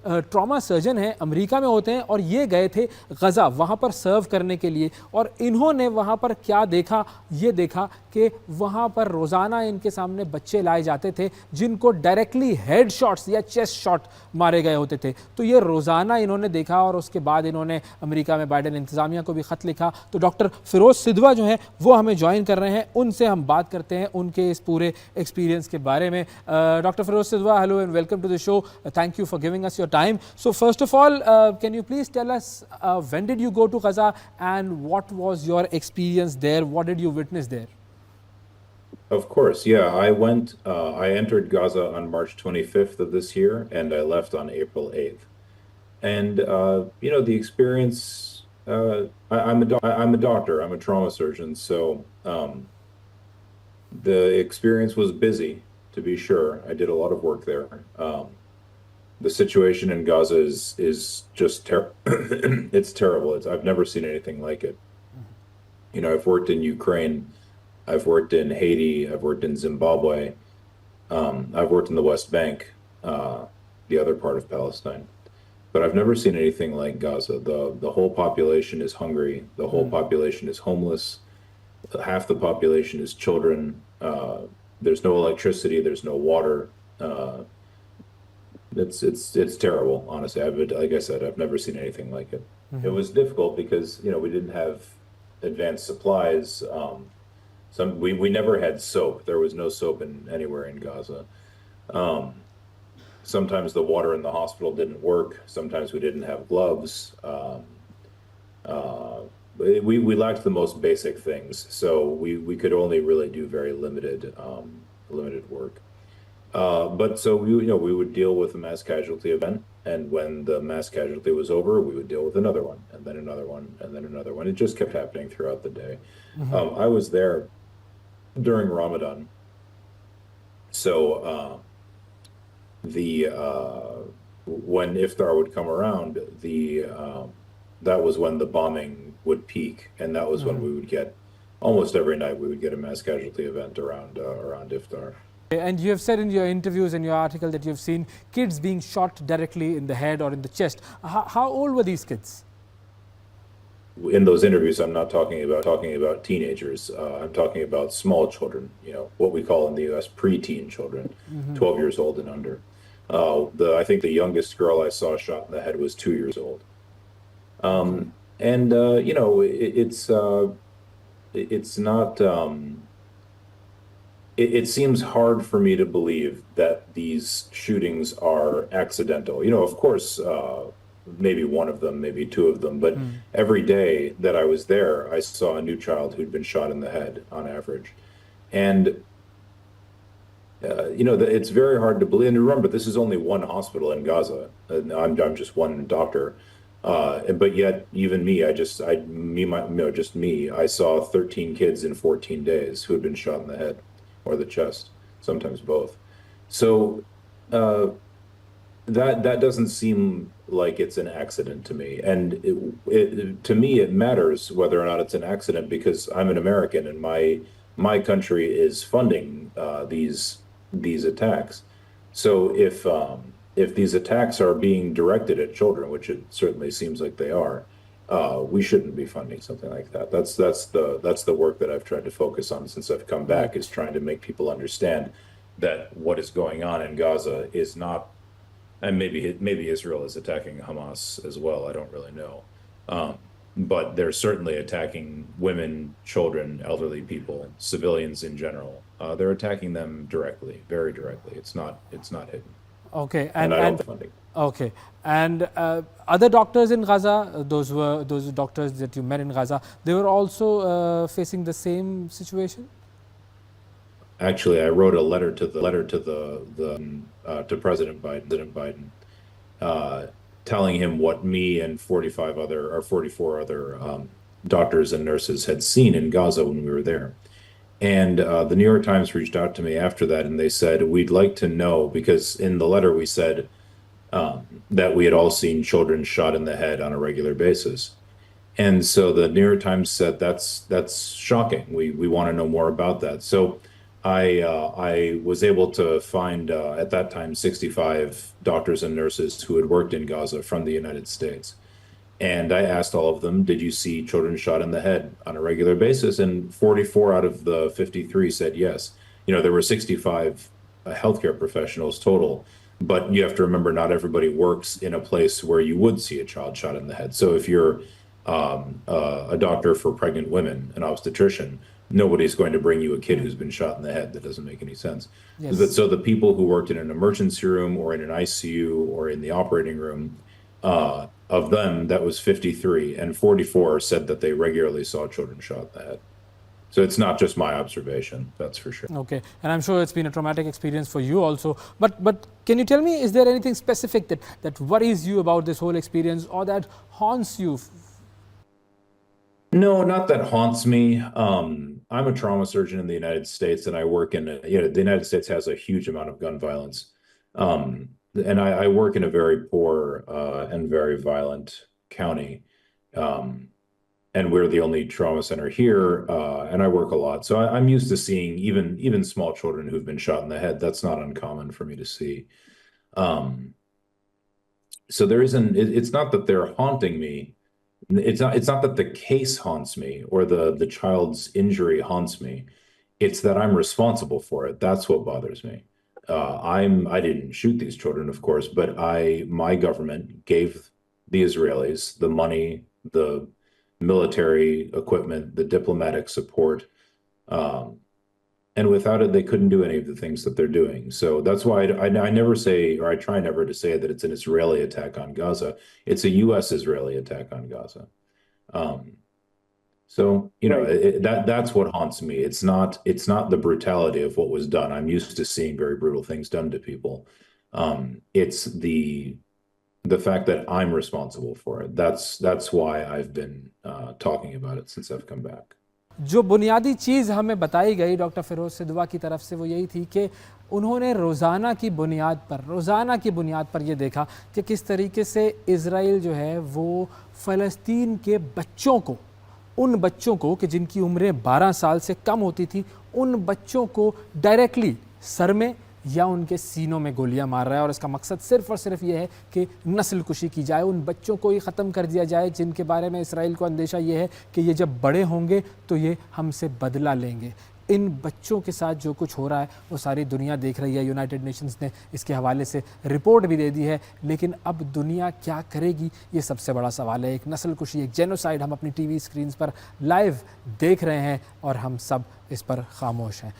Trauma surgeon हैं, America में होते हैं और ये गए थे गज़ा वहाँ पर सर्व करने के लिए। और इन्होंने वहाँ पर क्या देखा, ये देखा कि वहाँ पर रोज़ाना इनके सामने बच्चे लाए जाते थे जिनको डायरेक्टली हेड शॉट्स या चेस्ट शॉट मारे गए होते थे। तो ये रोज़ाना इन्होंने देखा और उसके बाद इन्होंने अमेरिका में बाइडेन इंतज़ामिया को भी ख़त लिखा। तो डॉक्टर फ़िरोज़ सिदवा जो हैं वो हमें ज्वाइन कर रहे हैं, उनसे हम बात करते हैं उनके इस पूरे एक्सपीरियंस के बारे में। Doctor Firoz Sidhwa, hello and welcome to the show, thank you for giving us your time. So first of all, can you please tell us when did you go to Gaza and what was your experience there? What did you witness there? Of course, yeah. I entered Gaza on March 25th of this year, and I left on April 8th. And, the experience, I'm a doctor, I'm a trauma surgeon, so the experience was busy, to be sure. I did a lot of work there. The situation in Gaza is just it's terrible. I've never seen anything like it. I've worked in Ukraine, I've worked in Haiti, I've worked in Zimbabwe, I've worked in the West Bank, the other part of Palestine, but I've never seen anything like Gaza. The whole population is hungry. The whole population is homeless. Half the population is children. There's no electricity. There's no water. It's terrible, honestly. Like I said, I've never seen anything like it. It was difficult because we didn't have advanced supplies. We never had soap. There was no soap anywhere in Gaza. Sometimes the water in the hospital didn't work. Sometimes we didn't have gloves. We lacked the most basic things, so we could only really do very limited work. But so we would deal with a mass casualty event, and when the mass casualty was over, we would deal with another one, and then another one, and then another one. It just kept happening throughout the day. I was there during Ramadan, so when iftar would come around, that was when the bombing would peak, and that was when we would get almost every night we would get a mass casualty event around iftar. And you have said in your interviews and your article that you've seen kids being shot directly in the head or in the chest. How old were these kids? In those interviews, I'm not talking about teenagers. I'm talking about small children. What we call in the U.S. preteen children, 12 years old and under. I think the youngest girl I saw shot in the head was 2 years old. It's not. It seems hard for me to believe that these shootings are accidental. Of course, maybe one of them, maybe two of them, but every day that I was there, I saw a new child who'd been shot in the head on average. And, it's very hard to believe. And remember, this is only one hospital in Gaza. I'm just one doctor. But yet, even me, I saw 13 kids in 14 days who had been shot in the head or the chest, sometimes both. So that doesn't seem like it's an accident to me. And to me, it matters whether or not it's an accident because I'm an American and my country is funding these attacks. So if these attacks are being directed at children, which it certainly seems like they are, we shouldn't be funding something like that. That's the work that I've tried to focus on since I've come back, is trying to make people understand that what is going on in Gaza is not, and maybe Israel is attacking Hamas as well. I don't really know, but they're certainly attacking women, children, elderly people, civilians in general. They're attacking them directly, very directly. It's not hidden. Okay, and I don't funding. Okay, and other doctors in Gaza, those doctors that you met in Gaza, they were also facing the same situation? Actually, I wrote a letter to President Biden, telling him what me and 44 other doctors and nurses had seen in Gaza when we were there. And the New York Times reached out to me after that, and they said, we'd like to know, because in the letter we said that we had all seen children shot in the head on a regular basis. And so the New York Times said, that's shocking. We want to know more about that. So I was able to find at that time 65 doctors and nurses who had worked in Gaza from the United States. And I asked all of them, did you see children shot in the head on a regular basis? And 44 out of the 53 said yes. You know, there were 65 healthcare professionals total, but you have to remember not everybody works in a place where you would see a child shot in the head. So if you're a doctor for pregnant women, an obstetrician, nobody's going to bring you a kid who's been shot in the head. That doesn't make any sense. Yes. But so the people who worked in an emergency room or in an ICU or in the operating room, of them, that was 53, and 44 said that they regularly saw children shot in the head. So it's not just my observation, that's for sure. Okay, and I'm sure it's been a traumatic experience for you also. But can you tell me, is there anything specific that worries you about this whole experience or that haunts you? No, not that haunts me. I'm a trauma surgeon in the United States, and I work in, the United States has a huge amount of gun violence. And I work in a very poor and very violent county. And we're the only trauma center here, and I work a lot. So I'm used to seeing even small children who've been shot in the head. That's not uncommon for me to see. So there isn't, it's not that they're haunting me. It's not that the case haunts me or the child's injury haunts me. It's that I'm responsible for it. That's what bothers me. I didn't shoot these children, of course, but my government gave the Israelis the money, the military equipment, the diplomatic support, and without it, they couldn't do any of the things that they're doing. So that's why I never say, or I try never to say that it's an Israeli attack on Gaza. It's a U.S.-Israeli attack on Gaza. So, you know, that's what haunts me. It's not the brutality of what was done. I'm used to seeing very brutal things done to people. It's the fact that I'm responsible for it. That's why I've been talking about it since I've come back. जो बुनियादी चीज़ हमें बताई गई doctor Firoz सिदवा की तरफ से वो यही थी कि उन्होंने रोज़ाना की बुनियाद पर ये देखा कि किस तरीके से इज़राइल जो है वो फ़लस्तीन के बच्चों को, उन बच्चों को कि जिनकी उम्रें 12 साल से कम होती थी, उन बच्चों को डायरेक्टली सर में या उनके सीनों में गोलियां मार रहा है। और इसका मकसद सिर्फ़ और सिर्फ ये है कि नस्ल कुशी की जाए, उन बच्चों को ही ख़त्म कर दिया जाए जिनके बारे में इसराइल को अंदेशा ये है कि ये जब बड़े होंगे तो ये हमसे बदला लेंगे। इन बच्चों के साथ जो कुछ हो रहा है वो सारी दुनिया देख रही है। यूनाइटेड नेशंस ने इसके हवाले से रिपोर्ट भी दे दी है, लेकिन अब दुनिया क्या करेगी ये सबसे बड़ा सवाल है। एक नस्ल कुशी, एक जेनोसाइड हम अपनी टीवी स्क्रीन्स पर लाइव देख रहे हैं और हम सब इस पर खामोश हैं।